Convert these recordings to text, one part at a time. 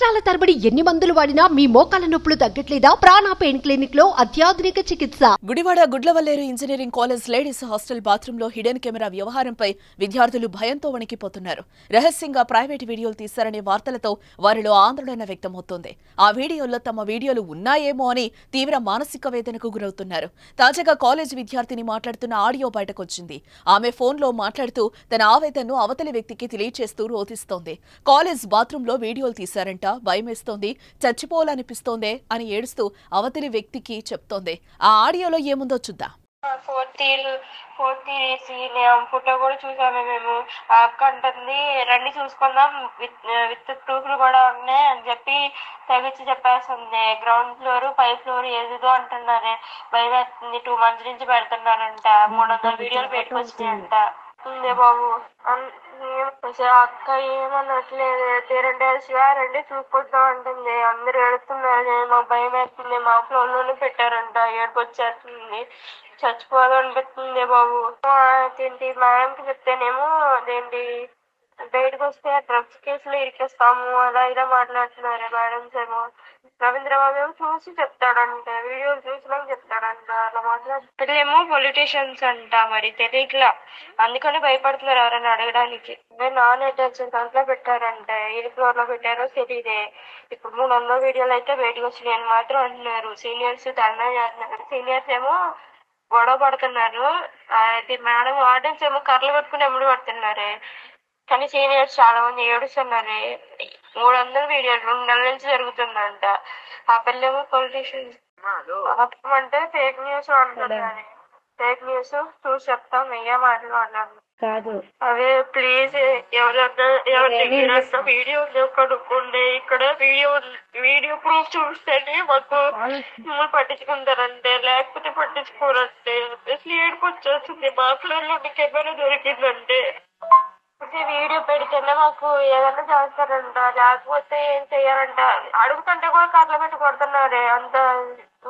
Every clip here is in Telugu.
సంవత్సరాల తరబడి ఎన్ని మందులు వాడినా మీ మోకాల నొప్పులు తగ్గట్లేదా? ప్రాణ పెయిన్ క్లినిక్ లో అత్యాధునిక చికిత్స. Gudivada Gudlavalleru engineering college ladies hostel bathroom లో హిడెన్ కెమెరా వ్యవహారంపై విద్యార్థులు భయంతో వణికిపోతున్నారు. రహస్యంగా ప్రైవేట్ వీడియోలు తీశారనే వార్తలతో వారిలో ఆందోళన వ్యక్తమవుతోంది. ఆ వీడియోల్లో తమ వీడియోలు ఉన్నాయేమో అని తీవ్ర మానసిక వేదనకు గురవుతున్నారు. తాజాగా కాలేజ్ విద్యార్థిని మాట్లాడుతున్న ఆడియో బయటకొచ్చింది. ఆమె ఫోన్లో మాట్లాడుతూ తన ఆవేదనను అవతలి వ్యక్తికి తెలియచేస్తూ రోధిస్తోంది. కాలేజ్ బాత్రూమ్ లో వీడియోలు తీశారంట, భయమేస్తోంది, చచ్చిపోవాలనిపిస్తోందే అని ఏడుస్తూ అవతలి వ్యక్తికి చెప్తోంది. ఆ ఆడియోలో ఏముందో చూద్దాం. ఫోర్త్ ఫోటో కూడా చూసాము మేము. ఆ అక్క అంటుంది రండి చూసుకుందాం, విత్ ప్రూఫ్లు కూడా ఉన్నాయి అని చెప్పి తెగించి చెప్పేస్తుంది. గ్రౌండ్ ఫ్లోర్ 5 ఫ్లోర్ ఏదో అంటున్నారు. భయం వేస్తుంది. 2 months నుంచి పెడుతున్నారంట. 300 వీడియోలు పెట్టుకొచ్చినాయంట. బాబు అక్క ఏమన్నట్లేదు. తీరంటే రండి చూసుకుంటాం అంటుంది. అందరు ఏడుస్తున్నారు. మాకు భయం వేస్తుంది. మా ఫ్లోర్ లోనే పెట్టారంట. ఏడుపు వచ్చేస్తుంది. చచ్చిపోదాం అనిపిస్తుంది బాబు. అదేంటి మేడంకి చెప్తేనేమో అదేంటి బయటకు వస్తే డ్రగ్స్ కేసులో ఇరికేస్తాము అలా ఇలా మాట్లాడుతున్నారు మేడమ్స్ ఏమో. రవీంద్రబాబు ఏమో చూసి చెప్తాడంట, వీడియోలు చూసినాక చెప్తాడంట. అలా మాట్లాడుతులేమో పొలిటీషియన్స్ అంట. మరి తెలియట్లా, అందుకని భయపడుతున్నారు ఎవరైనా అడగడానికి. నాన్ అటెన్షన్ దాంట్లో పెట్టారంట. ఏ ఫ్లోర్ లో పెట్టారో తెలియదే. ఇప్పుడు 300 వీడియోలు అయితే బయటకు వచ్చినాయి అని మాత్రం అంటున్నారు. సీనియర్స్ ధర్నా చేస్తున్నారు. సీనియర్స్ ఏమో గొడవ పడుతున్నారు. అది మేడం ఆడియన్స్ ఏమో కర్రలు పట్టుకుని ఎమ్మడి పడుతున్నారు. కానీ సీనియర్స్ చాలా మంది ఏడుస్తున్నారు. 300 వీడియోలు 2 నెలల నుంచి జరుగుతుందంట. ఆ పిల్లేమో పొలిటీషియన్స్ అంటే ఫేక్ న్యూస్ అంటున్నారు. ఫేక్ న్యూస్ చూసి చెప్తాం, వెయ్యే మాటలు అన్నారు కాదు. అదే ప్లీజ్ ఎవరైనా వీడియో కనుక్కోండి. ఇక్కడ వీడియో ప్రూఫ్ చూస్తేనే మాకు మిమ్మల్ని పట్టించుకుంటారంటే, లేకపోతే పట్టించుకోరంటే. అసలు ఏడుపు వచ్చేస్తుంది. మా ఫ్లోర్లో కెమెరా దొరికిందంటే వీడియో పెడితేనే మాకు ఏదైనా చేస్తారంట, లేకపోతే ఏం చెయ్యారంట. అడుగుతుంటే కూడా కర్రలు పెట్టి కొడుతున్నారు. అంత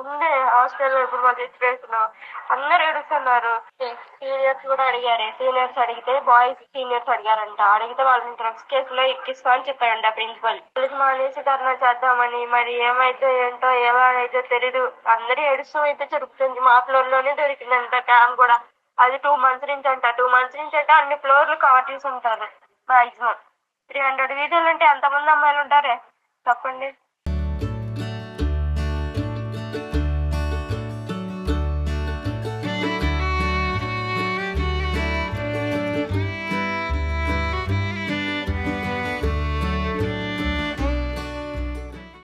ఉంది హాస్టల్లో ఇప్పుడు మా సిచ్యువేషన్. అందరు ఏడుస్తున్నారు. సీనియర్స్ కూడా అడిగారు. సీనియర్స్ అడిగితే బాయ్స్ సీనియర్స్ అడిగారంట. అడిగితే వాళ్ళని డ్రగ్స్ కేసులో ఎక్కిస్తా అని చెప్పారంట ప్రిన్సిపల్. పోలీసు మానేసి ధర్నా చేద్దామని. మరి ఏమైతే ఏంటో ఏమైతే తెలీదు. అందరూ ఏడుస్తూ అయితే జరుగుతుంది. మా ఫ్లోర్ లోనే దొరికిందంట క్యామ్ కూడా. అది 2 months నుంచి అంట. 2 months నుంచి అంటే అన్ని ఫ్లోర్లు కవర్ చేసి ఉంటారు. మాక్సిమం 300 వీడియోలు అంటే ఎంతమంది అమ్మాయిలు ఉంటారే చెప్పండి.